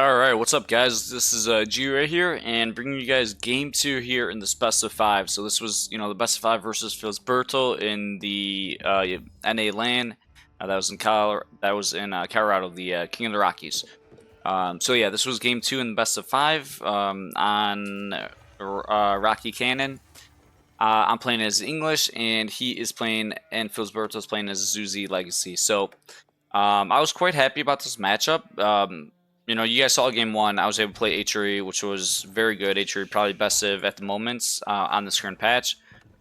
Alright, what's up guys? This is G right here, and bringing you guys game 2 here in this best of 5. So this was, the best of 5 versus Filisberto in the NA LAN. That was in Colorado, the King of the Rockies. So yeah, this was game 2 in the best of 5 on Rocky Cannon. I'm playing as English, and he is playing, and Filisberto is playing as Zuzi Legacy. So I was quite happy about this matchup. You guys saw game 1. I was able to play HRE, which was very good. HRE probably best civ at the moment on this current patch.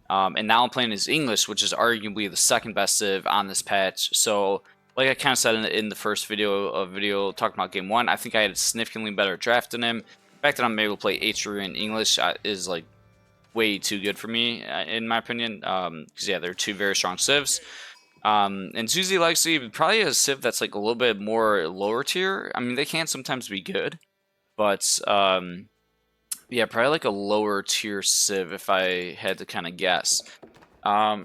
And now I'm playing as English, which is arguably the second best civ on this patch. So, like I kind of said in the first video talking about game 1, I think I had a significantly better draft than him. The fact that I'm able to play HRE in English is like way too good for me, in my opinion. Because yeah, they're two very strong civs. And Zuzi Legacy probably a civ that's like a little bit more lower tier. I mean, they can sometimes be good, but yeah, probably like a lower tier civ if I had to kind of guess.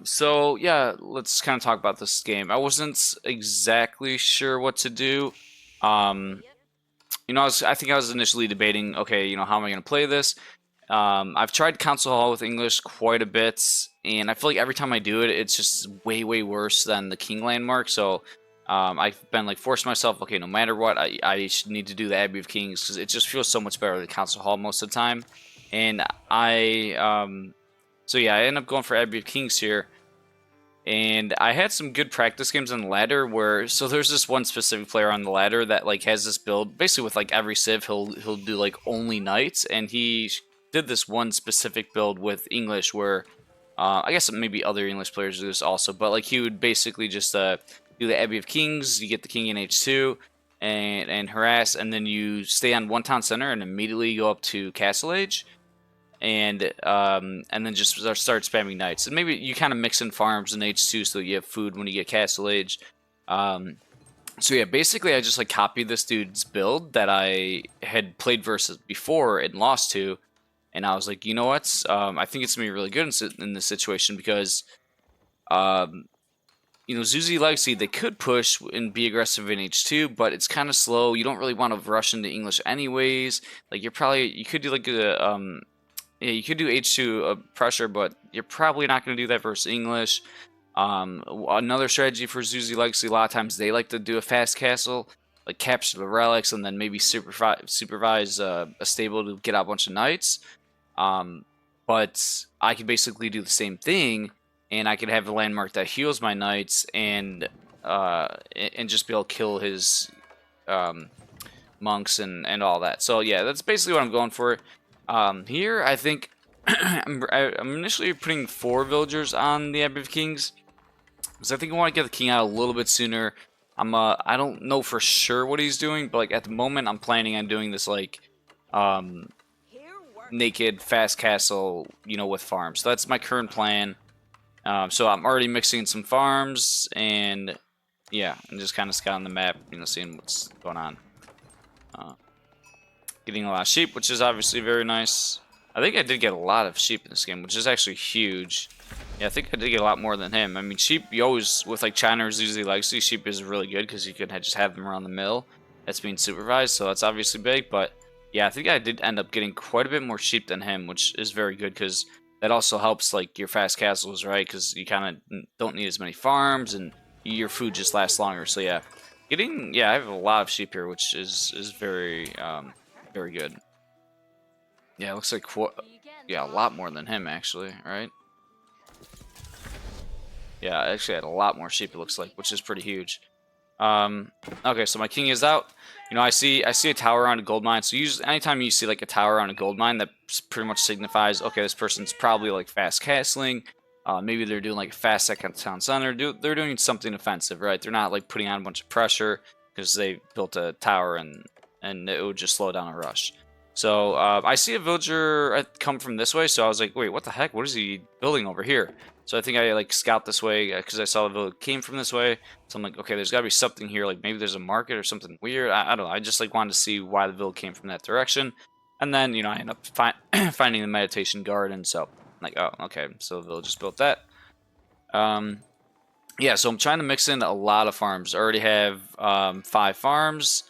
So yeah, let's kind of talk about this game. I wasn't exactly sure what to do. I think I was initially debating, okay, how am I going to play this? I've tried console hall with English quite a bit, and I feel like every time I do it, it's just way worse than the King landmark. So I've been like forcing myself, okay, no matter what, I need to do the Abbey of Kings because it just feels so much better than console hall most of the time. And so yeah, I end up going for Abbey of Kings here. And I had some good practice games on the ladder so there's this one specific player on the ladder that like has this build basically with like every civ he'll do like only knights, and he did this one specific build with English where I guess maybe other English players do this also, but like he would basically just do the Abbey of Kings, you get the king in H2 and harass, and then you stay on one town center and immediately go up to Castle Age. And then just start spamming knights, and maybe you kind of mix in farms in H2 so you have food when you get Castle Age. So yeah, basically I just like copied this dude's build that I had played versus before and lost to, and I was like, you know what? I think it's gonna be really good in this situation because, Zuzi Legacy, they could push and be aggressive in H2, but it's kind of slow. You don't really want to rush into English anyways. Like you could do like a yeah, you could do H2 pressure, but you're probably not going to do that versus English. Another strategy for Zuzi Legacy, a lot of times they like to do a fast castle, like capture the relics and then maybe supervise a stable to get out a bunch of knights. But I could basically do the same thing, and I could have a landmark that heals my knights and just be able to kill his monks and all that. So yeah, that's basically what I'm going for. Here, I think I'm initially putting 4 villagers on the Abbey of Kings because I think I want to get the king out a little bit sooner. I don't know for sure what he's doing, but like at the moment, I'm planning on doing this like naked fast castle, with farms. So that's my current plan. So I'm already mixing some farms, and yeah, I'm just kind of scouting the map, seeing what's going on. Getting a lot of sheep, which is obviously very nice. I think I did get a lot of sheep in this game, which is actually huge. Yeah, I think I did get a lot more than him. I mean, sheep, you always, with like China or Zuzi Legacy, sheep is really good because you can just have them around the mill that's being supervised, so that's obviously big. But yeah, I think I did end up getting quite a bit more sheep than him, which is very good because that also helps like your fast castles, right? Because you kind of don't need as many farms and your food just lasts longer. So yeah, I have a lot of sheep here, which is very very good. Yeah, it looks like a lot more than him actually, right? Yeah, I actually had a lot more sheep, it looks like, which is pretty huge. Okay, so my king is out. I see a tower on a gold mine. So anytime you see like a tower on a gold mine, that pretty much signifies, okay, this person's probably like fast castling. Maybe they're doing like a fast second town center. They're doing something offensive, right? They're not like putting on a bunch of pressure because they built a tower and it would just slow down a rush. So I see a villager come from this way, so I was like, wait, what the heck? What is he building over here? So I think I like scout this way because I saw the villager came from this way. So I'm like, okay, there's got to be something here. Like maybe there's a market or something weird. I don't know. I just like wanted to see why the villager came from that direction. And then, I end up finding the meditation garden. So I'm like, oh, okay. So the villager just built that. Yeah, so I'm trying to mix in a lot of farms. I already have 5 farms.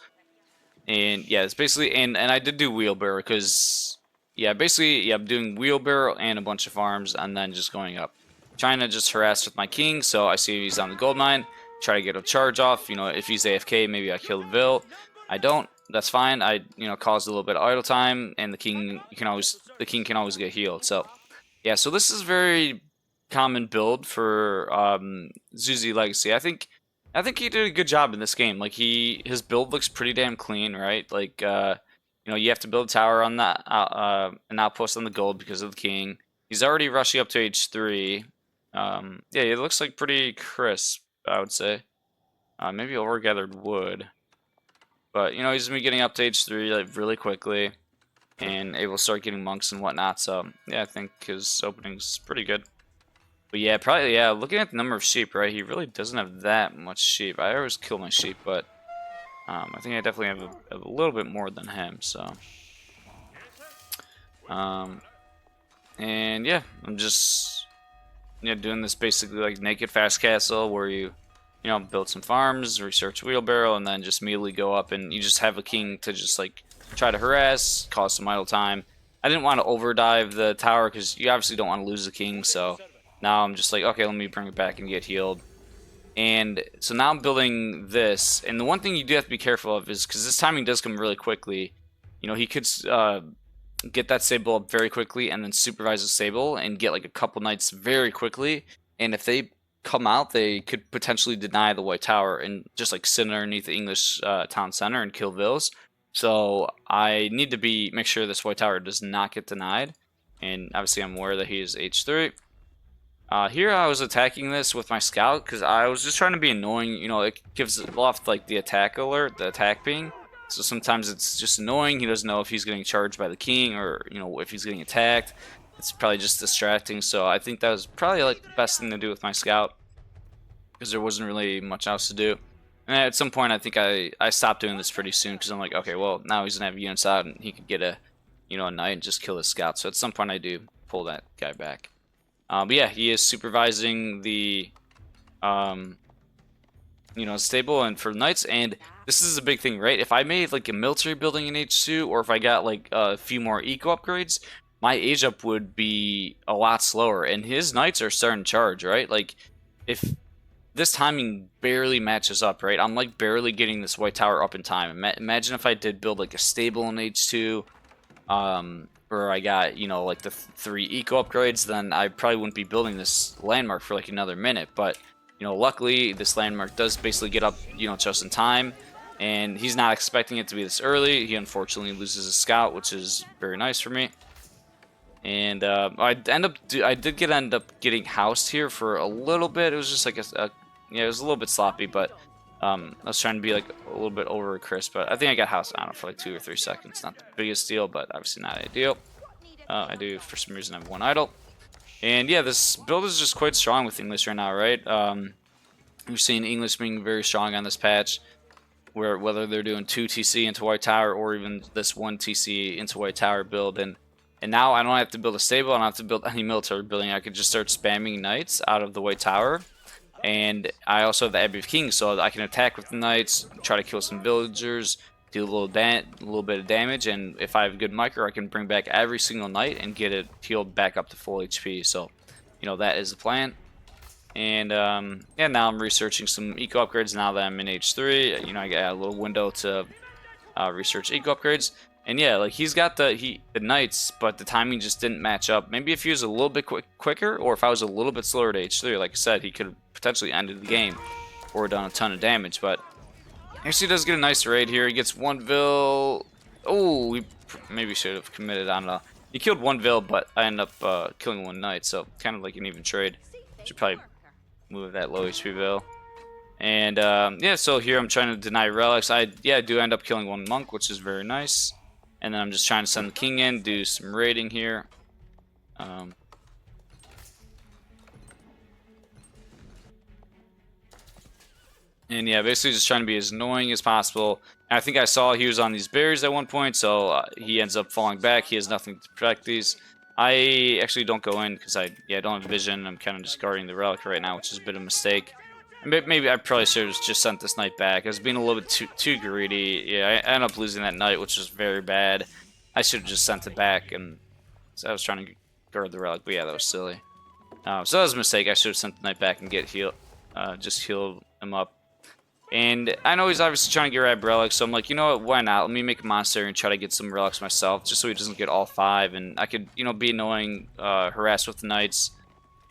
And yeah, it's basically, and I did do wheelbarrow because, yeah, basically, yeah, I'm doing wheelbarrow and a bunch of farms and then just going up. Trying to just harass with my king, so I see he's on the gold mine. Try to get a charge off. You know, if he's AFK, maybe I kill the Vil. I don't. That's fine. I, you know, caused a little bit of idle time, and the king can always get healed. So yeah, so this is very common build for Zuzi Legacy. I think he did a good job in this game. Like his build looks pretty damn clean, right? Like you know, you have to build a tower on that an outpost on the gold because of the king. He's already rushing up to H3. Yeah, it looks like pretty crisp, I would say. Maybe overgathered wood. But you know, he's gonna be getting up to H3 like really quickly and able to start getting monks and whatnot. So yeah, I think his opening's pretty good. But yeah, probably, yeah, looking at the number of sheep, right, he really doesn't have that much sheep. I always kill my sheep, but I think I definitely have a little bit more than him, so. And yeah, I'm just doing this basically like naked fast castle where you know, build some farms, research wheelbarrow, and then just immediately go up and you just have a king to just like try to harass, cause some idle time. I didn't want to overdive the tower because you obviously don't want to lose the king, so now I'm just like, okay, let me bring it back and get healed. And so now I'm building this, and the one thing you do have to be careful of is, because this timing does come really quickly, you know, he could get that Sable up very quickly and then supervise the Sable and get like a couple knights very quickly, and if they come out, they could potentially deny the White Tower and just like sit underneath the English town center and kill Vils. So I need to make sure this White Tower does not get denied, and obviously I'm aware that he is H3. Here I was attacking this with my scout because I was just trying to be annoying. You know, it gives off like the attack alert, the attack ping. So sometimes it's just annoying. He doesn't know if he's getting charged by the king or, you know, if he's getting attacked. It's probably just distracting. So I think that was probably like the best thing to do with my scout because there wasn't really much else to do. And at some point I think I stopped doing this pretty soon because I'm like, okay, well now he's gonna have units out and he could get a, you know, a knight and just kill his scout. So at some point I do pull that guy back. But yeah, he is supervising the, you know, stable and for knights, and this is a big thing, right? If I made like a military building in H2, or if I got like a few more eco upgrades, my age up would be a lot slower, and his knights are starting to charge, right? Like, if this timing barely matches up, right? I'm like barely getting this White Tower up in time. Imagine if I did build like a stable in H2, where I got, you know, like the 3 eco upgrades, then I probably wouldn't be building this landmark for like another minute. But, you know, luckily this landmark does basically get up, you know, just in time, and he's not expecting it to be this early. He unfortunately loses a scout, which is very nice for me. And I did end up getting housed here for a little bit. It was just like yeah, it was a little bit sloppy, but I was trying to be like a little bit over crisp, but I think I got housed, I don't know, for like 2 or 3 seconds. Not the biggest deal, but obviously not ideal. I do, for some reason, have 1 idle. And yeah, this build is just quite strong with English right now, right? We've seen English being very strong on this patch, where whether they're doing 2 TC into White Tower or even this 1 TC into White Tower build. And now I don't have to build a stable, I don't have to build any military building. I could just start spamming knights out of the White Tower. And I also have the Abbey of Kings, so I can attack with the knights, try to kill some villagers, do a little bit of damage, and if I have a good micro, I can bring back every single knight and get it healed back up to full HP. So, you know, that is the plan. And yeah, now I'm researching some eco upgrades now that I'm in H3. You know, I got a little window to research eco upgrades. And yeah, like he's got the knights, but the timing just didn't match up. Maybe if he was a little bit quicker, or if I was a little bit slower to H3, like I said, he could have potentially ended the game or done a ton of damage. But actually does get a nice raid here. He gets 1 Vil. Oh, we maybe should have committed. I don't know. He killed 1 Vil, but I ended up killing 1 knight, so kind of like an even trade. Should probably move that low HP Vil. And yeah, so here I'm trying to deny relics. I do end up killing 1 monk, which is very nice. And then I'm just trying to send the king in, do some raiding here. And yeah, basically just trying to be as annoying as possible. And I think I saw he was on these berries at one point, so he ends up falling back. He has nothing to protect these. I actually don't go in because I don't have vision. I'm kind of just guarding the relic right now, which is a bit of a mistake. Maybe I probably should have just sent this knight back. I was being a little bit too greedy. Yeah, I ended up losing that knight, which was very bad. I should have just sent it back, and so I was trying to guard the relic, but yeah, that was silly. So that was a mistake. I should have sent the knight back and just heal him up. And I know he's obviously trying to get rid of relics, so I'm like, you know what, why not? Let me make a monastery and try to get some relics myself, just so he doesn't get all 5, and I could, be annoying, harass with the knights,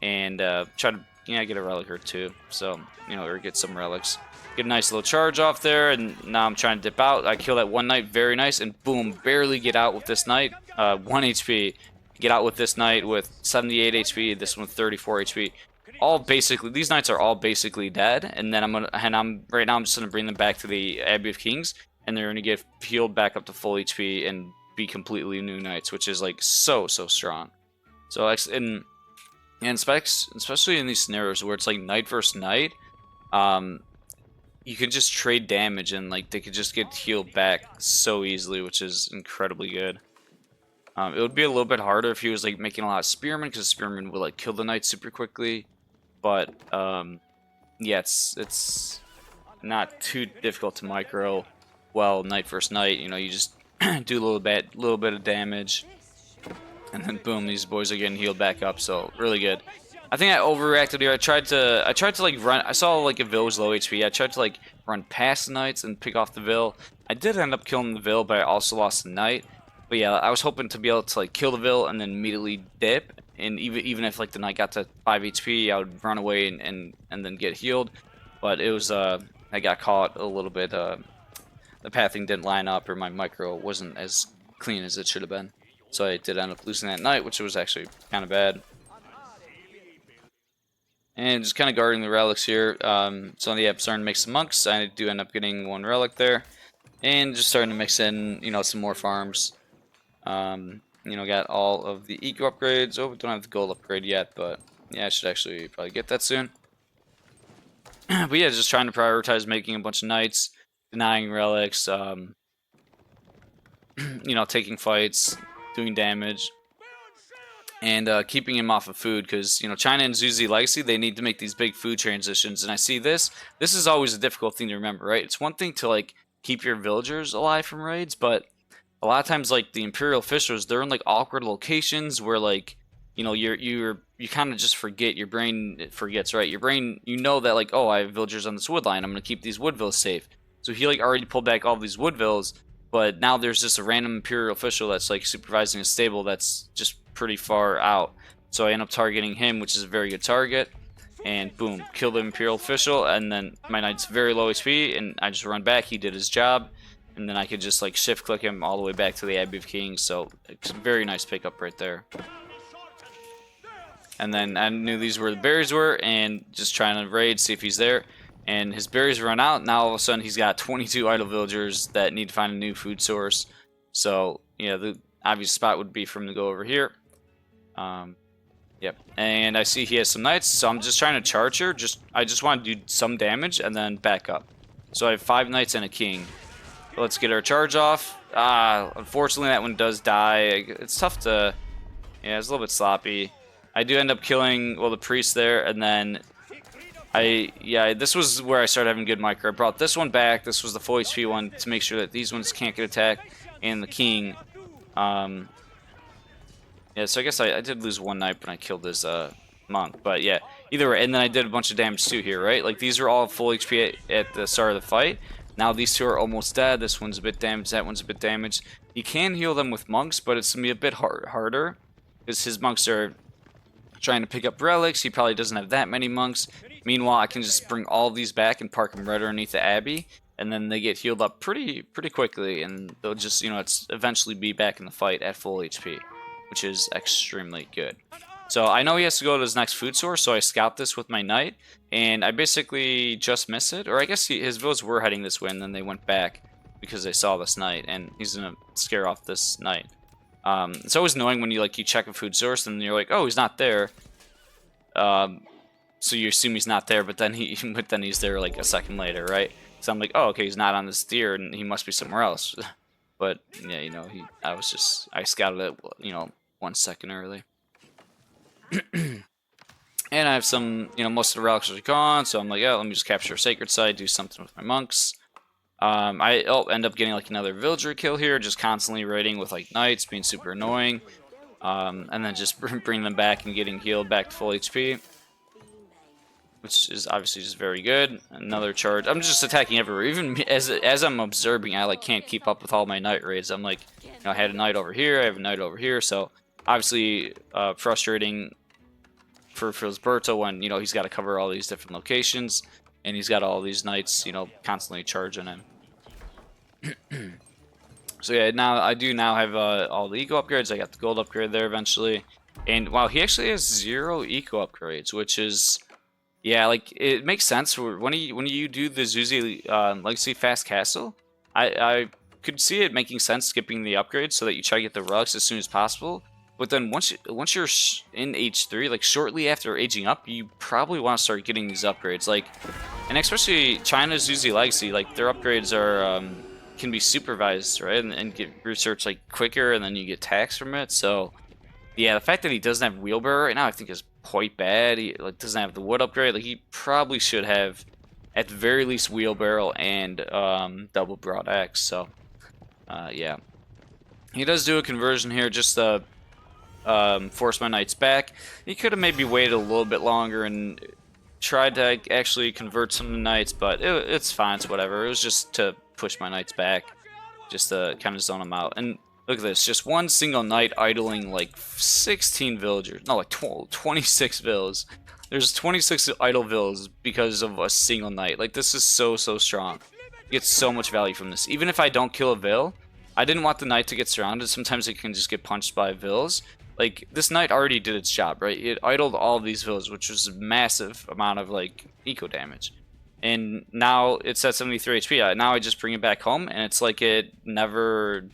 and try to, get a relic or two. So, or get some relics. Get a nice little charge off there, and now I'm trying to dip out. I kill that one knight, very nice, and boom, barely get out with this knight. 1 HP. Get out with this knight with 78 HP, this one with 34 HP. These knights are all basically dead, and then right now I'm just gonna bring them back to the Abbey of Kings, and they're gonna get healed back up to full HP and be completely new knights, which is like so strong. So and especially in these scenarios where it's like knight versus knight, you can just trade damage and like they could just get healed back so easily, which is incredibly good. It would be a little bit harder if he was like making a lot of spearmen, because spearmen would like kill the knight super quickly. But yeah, it's not too difficult to micro. Well, knight versus knight, you just do a little bit of damage, and then boom, these boys are getting healed back up. So really good. I think I overreacted here. I tried to like run. I saw like a Vil was low HP. I tried to like run past the knights and pick off the Vil. I did end up killing the Vil, but I also lost the knight. But yeah, I was hoping to be able to like kill the Vil and then immediately dip. And even if like the knight got to 5 HP, I would run away and then get healed. But it was I got caught a little bit. The pathing didn't line up, or my micro wasn't as clean as it should have been. So I did end up losing that knight, which was actually kind of bad. And just kind of guarding the relics here. So yeah, I'm starting to make some monks. I do end up getting 1 relic there, and just starting to mix in some more farms. Got all of the eco upgrades. Oh, we don't have the gold upgrade yet, but yeah, I should actually probably get that soon. But yeah, just trying to prioritize making a bunch of knights, denying relics, taking fights, doing damage, and keeping him off of food, because China and Zuzi Legacy, they need to make these big food transitions. And I see this is always a difficult thing to remember, right? It's one thing to like keep your villagers alive from raids, but a lot of times, like, the Imperial officials, they're in like awkward locations where like you kind of just forget. Your brain forgets, right? Your brain, that like, oh, I have villagers on this wood line, I'm gonna keep these wood villas safe. So he like already pulled back all these wood villas, but now there's just a random Imperial official that's like supervising a stable that's just pretty far out. So I end up targeting him, which is a very good target, and boom, kill the Imperial official. And then my knight's very low HP, and I just run back. He did his job, and then I could just like shift click him all the way back to the Abbey of Kings. So it's a very nice pickup right there. And then I knew these were the berries were, and just trying to raid, see if he's there. And his berries run out. Now all of a sudden he's got 22 idle villagers that need to find a new food source. So the obvious spot would be for him to go over here. Yep. And I see he has some knights, so I'm just trying to charge here. I just want to do some damage and then back up. So I have 5 knights and a king. Let's get our charge off. Unfortunately that one does die. It's tough to... Yeah, it's a little bit sloppy. I do end up killing, well, the priest there, and then this was where I started having good micro. I brought this one back. This was the full HP one to make sure that these ones can't get attacked, and the king. Yeah, so I guess I did lose 1 knight when I killed this monk, but yeah, either way. And then I did a bunch of damage too here, right? Like, these are all full HP at the start of the fight. Now these 2 are almost dead. This one's a bit damaged. That one's a bit damaged. You can heal them with monks, but it's gonna be a bit harder because his monks are trying to pick up relics. He probably doesn't have that many monks. Meanwhile, I can just bring all these back and park them right underneath the abbey, and then they get healed up pretty quickly, and they'll just it's eventually be back in the fight at full HP, which is extremely good. So I know he has to go to his next food source, so I scout this with my knight, and I basically just miss it. Or I guess his villas were heading this way, and then they went back because they saw this knight, and he's gonna scare off this knight. It's always annoying when you check a food source and you're like, oh, he's not there. So you assume he's not there, but then he's there like a second later, right? So I'm like, oh, okay, he's not on this tier, and he must be somewhere else. But yeah, I scouted it, 1 second early. And I have some, most of the relics are gone, so I'm like, oh, let me just capture a sacred site, do something with my monks. I end up getting like another villager kill here, just constantly raiding with like knights, being super annoying. And then just bring them back and getting healed back to full HP, which is obviously just very good. Another charge. I'm just attacking everywhere. Even as I'm observing, I like can't keep up with all my knight raids. I'm like, I had a knight over here, I have a knight over here, so obviously frustrating for Filisberto when he's got to cover all these different locations and he's got all these knights constantly charging him. So yeah, now I do have all the eco upgrades. I got the gold upgrade there eventually, and wow, he actually has 0 eco upgrades, which is, yeah, like it makes sense when you do the Zuzi Legacy Fast Castle. I could see it making sense skipping the upgrades so that you try to get the relics as soon as possible. But then once you're in H3, like shortly after aging up, you probably want to start getting these upgrades. Like, and especially China's Zuzi Legacy, like their upgrades are can be supervised, right, and get research like quicker, and then you get tax from it. So yeah, the fact that he doesn't have wheelbarrow right now, I think is quite bad. He like doesn't have the wood upgrade. Like he probably should have, at the very least, wheelbarrow and double broad axe. So yeah, he does do a conversion here just to force my knights back. He could have maybe waited a little bit longer and tried to actually convert some of the knights, but it's fine. It's whatever. It was just to push my knights back, just to kind of zone them out. And look at this, just one single knight idling like 16 villagers. No, like 26 villas. There's 26 idle villas because of a single knight. Like, this is so strong. You get so much value from this. Even if I don't kill a vill, I didn't want the knight to get surrounded. Sometimes it can just get punched by vills. Like, this knight already did its job, right? It idled all of these villas, which was a massive amount of, like, eco damage. And now it's at 73 HP. Now I just bring it back home, and it's like it never,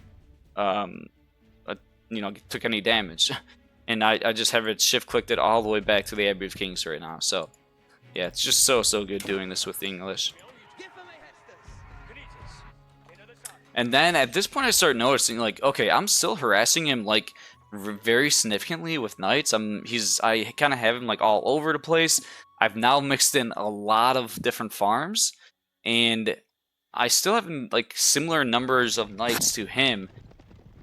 took any damage. And I just have it shift-clicked it all the way back to the Abbey of Kings right now. So, yeah, it's just so good doing this with the English. And then at this point I start noticing, like, okay, I'm still harassing him, like, very significantly with knights. I kind of have him, like, all over the place. I've now mixed in a lot of different farms, and I still have, like, similar numbers of knights to him.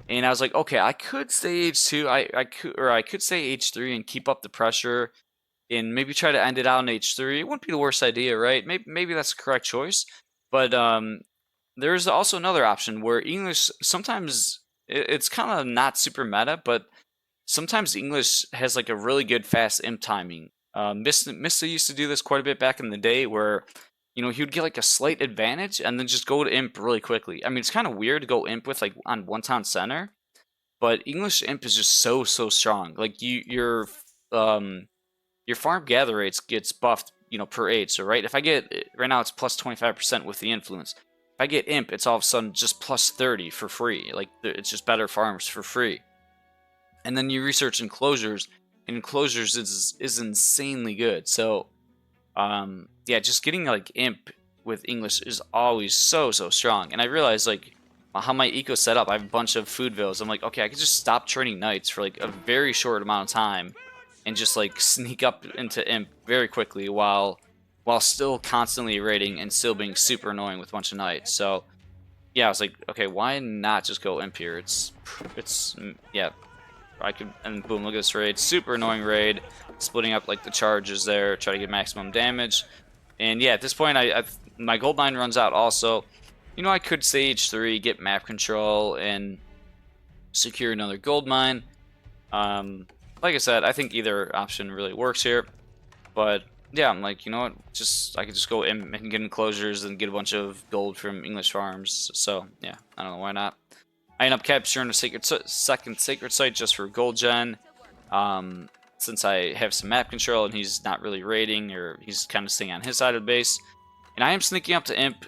And I was like, okay, I could stay H2, I could stay H3 and keep up the pressure, and maybe try to end it out in H3. It wouldn't be the worst idea, right? Maybe that's the correct choice. But there's also another option where English sometimes it's kind of not super meta, but sometimes English has like a really good fast imp timing. Mista used to do this quite a bit back in the day, where he would get like a slight advantage and then just go to imp really quickly. I mean, it's kind of weird to go imp with like on one town center, but English imp is just so strong. Like your farm gather rates gets buffed per 8. So right, if I get right now it's plus 25% with the influence. If I get imp, it's all of a sudden just plus 30 for free. Like, it's just better farms for free. And then you research enclosures, and enclosures is insanely good. So yeah, just getting like imp with English is always so strong. And I realized, like, how my eco's set up, I have a bunch of food villas. I'm like, okay, I could just stop training knights for like a very short amount of time and just like sneak up into imp very quickly while still constantly raiding and still being super annoying with a bunch of knights. So yeah, I was like, okay, why not just go imp here? It's yeah, I could, and boom, look at this raid, super annoying raid, splitting up like the charges there, try to get maximum damage. And yeah, at this point my gold mine runs out also. I could stage 3, get map control, and secure another gold mine. Like I said, I think either option really works here, but yeah, I'm like, you know what? I could just go and get enclosures and get a bunch of gold from English farms. So yeah, I don't know, why not. I end up capturing a second sacred site just for gold gen, since I have some map control and he's not really raiding, or he's kind of staying on his side of the base. And I am sneaking up to imp.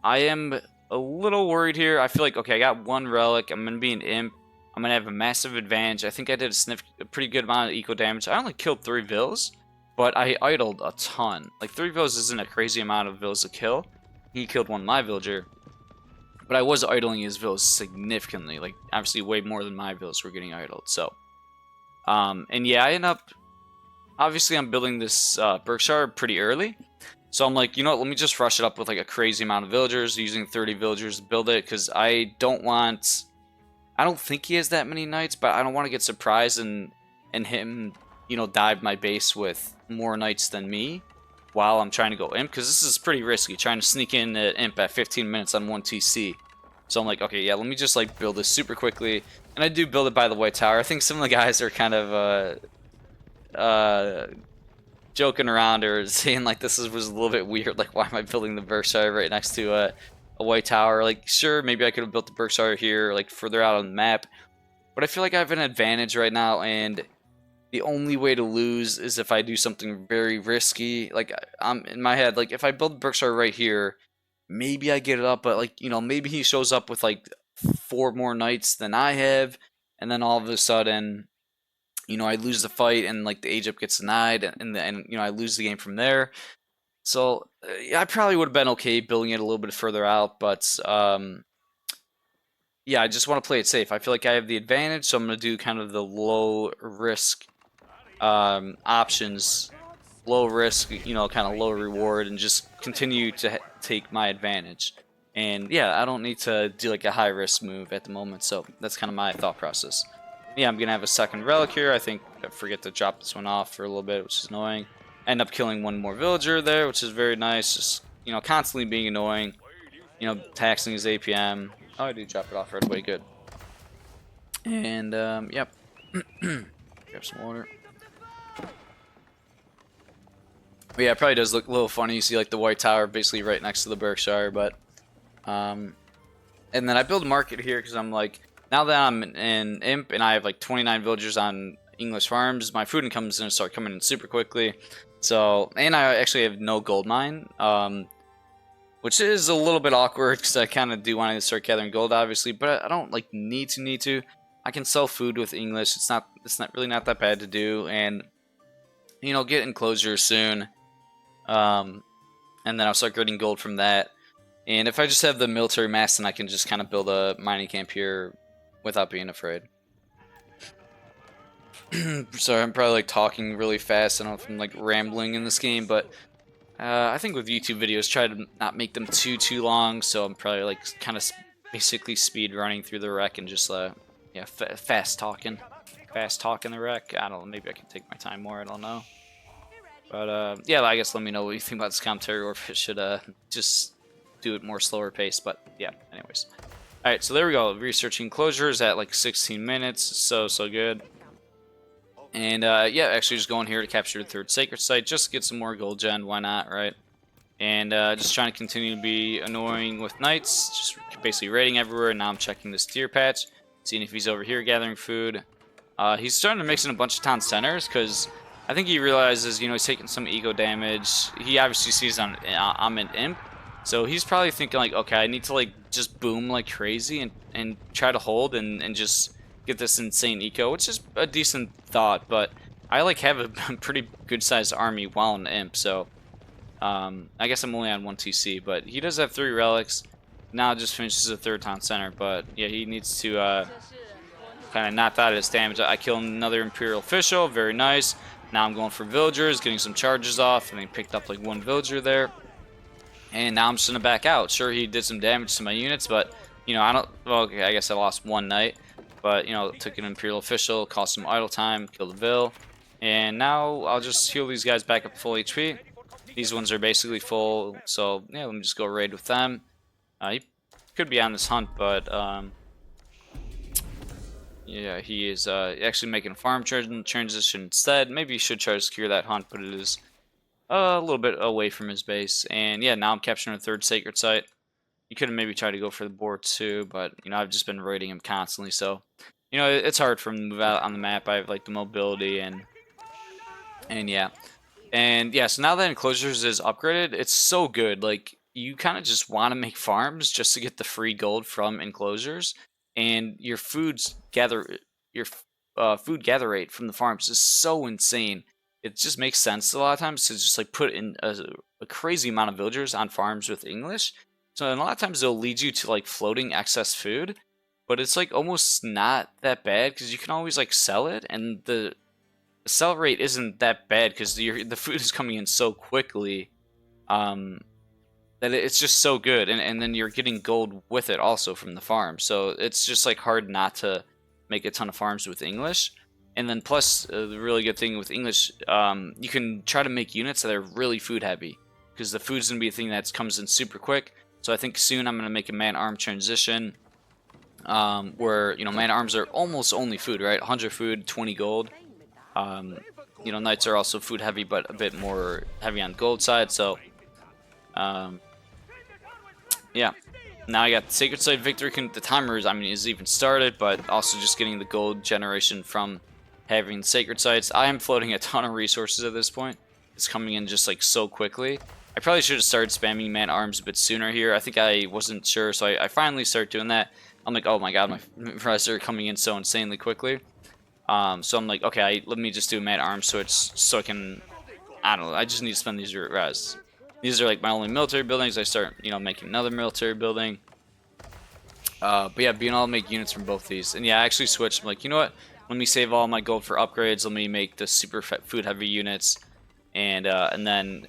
I am a little worried here. I feel like, okay, I got one relic. I'm gonna be an imp. I'm gonna have a massive advantage. I think I did a pretty good amount of eco damage. I only killed 3 vills, but I idled a ton. Like, 3 vills isn't a crazy amount of vills to kill. He killed one of my villager, but I was idling his vills significantly. Like, obviously way more than my vills were getting idled. So, and yeah, I end up obviously I'm building this Berkshire pretty early. So I'm like, you know what, let me just rush it up with like a crazy amount of villagers, using 30 villagers to build it, because I don't think he has that many knights, but I don't want to get surprised and him, you know, dive my base with more knights than me while I'm trying to go imp, because this is pretty risky, trying to sneak in imp at 15 minutes on 1 TC. So I'm like, okay, yeah, let me just like build this super quickly. And I do build it by the White Tower. I think some of the guys are kind of joking around or saying like was a little bit weird, like why am I building the Berkshire right next to a White Tower? Like, sure, maybe I could have built the Berkshire here, like further out on the map, but I feel like I have an advantage right now, and the only way to lose is if I do something very risky. Like, I'm in my head, like if I build Berkshire right here, maybe I get it up, but like, you know, maybe he shows up with like 4 more knights than I have, and then all of a sudden, you know, I lose the fight and like the age up gets denied, and you know, I lose the game from there. So yeah, I probably would have been okay building it a little bit further out, but yeah, I just want to play it safe. I feel like I have the advantage, so I'm going to do kind of the low risk options, low risk, you know, kind of low reward, and just continue to take my advantage. And yeah, I don't need to do like a high risk move at the moment, so that's kind of my thought process. Yeah, I'm gonna have a second relic here. I think I forget to drop this one off for a little bit, which is annoying. End up killing one more villager there, which is very nice. Just, you know, constantly being annoying. You know, taxing his APM. Oh, I do drop it off right away. Good. And yep. Grab some water. But yeah, it probably does look a little funny. You see like the White Tower basically right next to the Berkshire, but and then I build a market here because I'm like, now that I'm in Imp and I have like 29 villagers on English farms, my food income's gonna start coming in super quickly. So, and I actually have no gold mine, which is a little bit awkward because I kind of do want to start gathering gold, obviously, but I don't like need to. I can sell food with English. It's not really not that bad to do, and you know, get enclosures soon. And then I'll start getting gold from that. And if I just have the military mass, then I can just kind of build a mining camp here without being afraid. Sorry, I'm probably like talking really fast. I don't know if I'm like rambling in this game, but I think with YouTube videos, try to not make them too long. So I'm probably like kind of basically speed running through the wreck and just yeah, fast talking the wreck. I don't know. Maybe I can take my time more. I don't know. But yeah, I guess let me know what you think about this commentary, or if it should just do it more slower pace. But yeah, anyways. Alright, so there we go. Researching closures at like 16 minutes. So good. And yeah, actually just going here to capture the 3rd sacred site. Just to get some more gold gen. Why not, right? And just trying to continue to be annoying with knights. Just basically raiding everywhere. And now I'm checking this deer patch. Seeing if he's over here gathering food. He's starting to mix in a bunch of town centers because I think he realizes, you know, he's taking some eco damage. He obviously sees I'm an imp, so he's probably thinking like, okay, I need to like just boom like crazy and try to hold and just get this insane eco, which is a decent thought. But I like have a pretty good sized army while an imp, so I guess I'm only on 1 TC. But he does have 3 relics. Now just finishes a 3rd town center, but yeah, he needs to kind of knocked out his damage. I kill another Imperial official, very nice. Now I'm going for villagers, getting some charges off, and they picked up like 1 villager there. And now I'm just gonna back out. Sure, he did some damage to my units, but you know, I don't. Well, okay, I guess I lost 1 knight, but you know, took an Imperial official, cost some idle time, killed a vill, and now I'll just heal these guys back up to full HP. These ones are basically full, so yeah, let me just go raid with them. He could be on this hunt, but yeah, he is actually making a farm transition instead. Maybe he should try to secure that hunt, but it is a little bit away from his base. And yeah, now I'm capturing a 3rd sacred site. You could have maybe tried to go for the board too, but you know, I've just been raiding him constantly, so you know, it's hard for him to move out on the map. I have like the mobility and yeah. And yeah, so now that enclosures is upgraded, it's so good. Like, you kind of just want to make farms just to get the free gold from enclosures, and your your food gather rate from the farms is so insane. It just makes sense a lot of times to just like put in a crazy amount of villagers on farms with English. So and a lot of times they'll lead you to like floating excess food, but it's like almost not that bad because you can always like sell it, and the sell rate isn't that bad because the food is coming in so quickly. That it's just so good, and then you're getting gold with it also from the farm, so it's just like hard not to make a ton of farms with English. And then plus the really good thing with English, you can try to make units that are really food heavy, because the food's gonna be a thing that comes in super quick. So I think soon I'm gonna make a man-arm transition, where man-arms are almost only food, right? 100 food, 20 gold. Knights are also food heavy, but a bit more heavy on gold side. So yeah, now I got the Sacred Site victory. The timer is even started, but also just getting the gold generation from having Sacred Sites. I am floating a ton of resources at this point. It's coming in just like so quickly. I probably should have started spamming man-arms a bit sooner here. I think I wasn't sure, so I finally started doing that. I'm like, oh my god, my res are coming in so insanely quickly. So I'm like, okay, let me just do a man-arms switch so I can, I don't know, I just need to spend these res. These are like my only military buildings. I start, making another military building. But yeah, being able to make units from both these. And yeah, I actually switched. I'm like, you know what? Let me save all my gold for upgrades. Let me make the super food heavy units. And then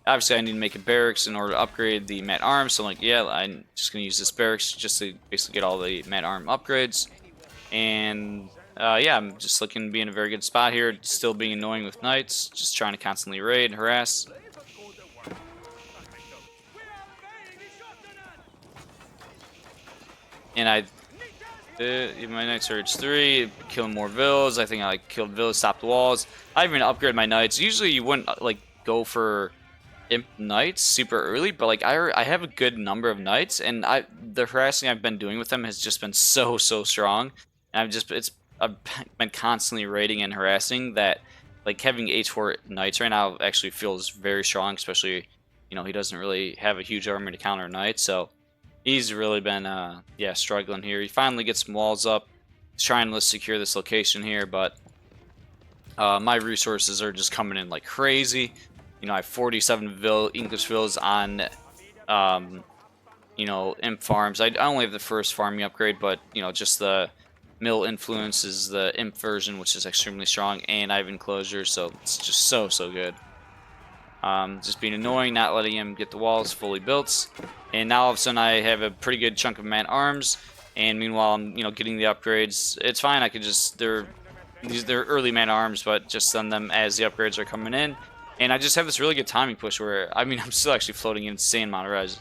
obviously I need to make a barracks in order to upgrade the man arms. So I'm like, yeah, I'm just gonna use this barracks just to basically get all the man arm upgrades. And yeah, I'm just looking to be in a very good spot here. Still being annoying with knights. Just trying to constantly raid and harass. And my knights are H3, killing more villas. I think I killed villas, stopped the walls. I even upgraded my knights. Usually you wouldn't go for imp knights super early, but I have a good number of knights, and the harassing I've been doing with them has just been so strong. And I've been constantly raiding and harassing that having H4 knights right now actually feels very strong, especially he doesn't really have a huge army to counter knights, so he's really been struggling here. He finally gets some walls up. He's trying to secure this location here, but my resources are just coming in like crazy. I have 47 English villas on imp farms. I only have the first farming upgrade, but just the mill influence is the imp version, which is extremely strong, and I have enclosures, so it's just so good. Just being annoying, not letting him get the walls fully built. And now all of a sudden I have a pretty good chunk of man arms, and meanwhile I'm getting the upgrades. It's fine. I could just they're early man arms, but just send them as the upgrades are coming in. And I just have this really good timing push where I'm still actually floating an insane amount of res.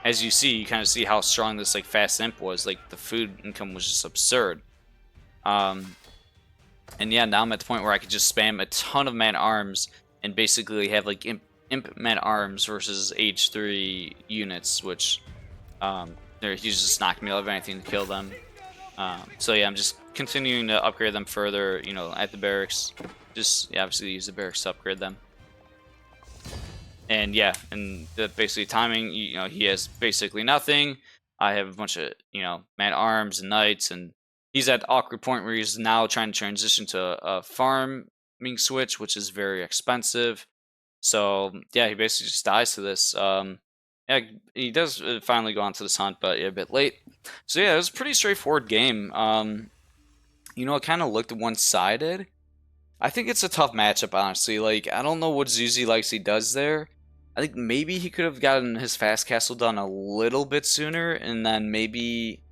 As you see, you kind of see how strong this fast imp was. The food income was just absurd. And yeah, now I'm at the point where I could just spam a ton of man arms and basically have imp man arms versus H3 units, which they're just knocking me out of anything to kill them. So yeah, I'm just continuing to upgrade them further, at the barracks. Just obviously use the barracks to upgrade them. And yeah, and the basically timing, he has basically nothing. I have a bunch of man arms and knights, and he's at the awkward point where he's now trying to transition to a farming switch, which is very expensive. So yeah, he basically just dies to this. Yeah, he does finally go on to this hunt, but a bit late. So yeah, it was a pretty straightforward game. It kind of looked one-sided. I think it's a tough matchup, honestly. I don't know what Zuzi likes he does there. I think maybe he could have gotten his fast castle done a little bit sooner, and then maybe,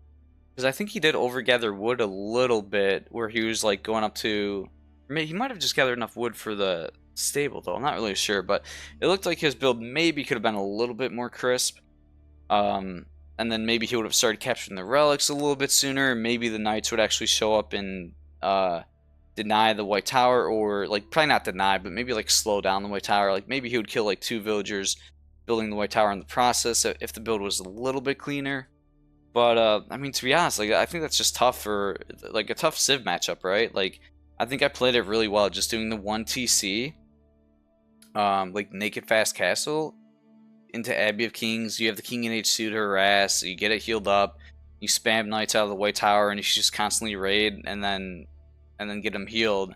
because I think he did overgather wood a little bit, where he was going up to, he might have just gathered enough wood for the stable though. I'm not really sure, but it looked like his build maybe could have been a little bit more crisp. And then maybe he would have started capturing the relics a little bit sooner. Maybe the knights would actually show up and deny the white tower, or probably not deny, but maybe slow down the white tower. Maybe he would kill 2 villagers building the white tower in the process if the build was a little bit cleaner. But to be honest, I think that's just tough for a tough civ matchup, right? I think I played it really well just doing the 1 TC, naked fast castle into Abbey of Kings. You have the king in H2 to harass, you get it healed up, you spam knights out of the white tower, and you should just constantly raid and then get them healed.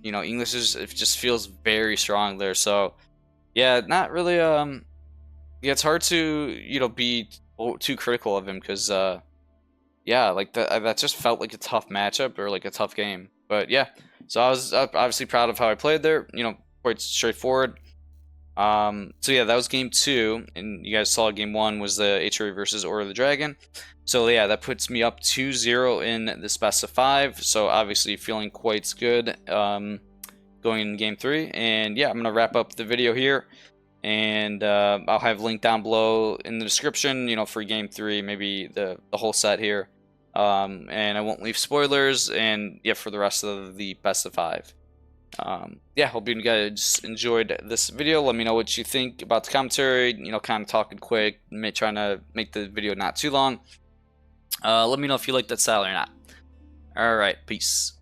English it just feels very strong there. So yeah, not really yeah, it's hard to be too critical of him, because yeah, that just felt like a tough matchup or a tough game. But yeah, So I was obviously proud of how I played there. You know, quite straightforward. So yeah, that was game 2, and you guys saw game 1 was the HRA versus Order of the Dragon. So yeah, that puts me up 2-0 in this best of 5. So obviously feeling quite good going in game 3. And yeah, I'm gonna wrap up the video here, and I'll have a link down below in the description. You know, for game 3, maybe the whole set here. And I won't leave spoilers. And yeah, for the rest of the best of 5. Yeah, hope you guys enjoyed this video. Let me know what you think about the commentary. You know, kind of talking quick, trying to make the video not too long. Let me know if you like that style or not. All right, peace.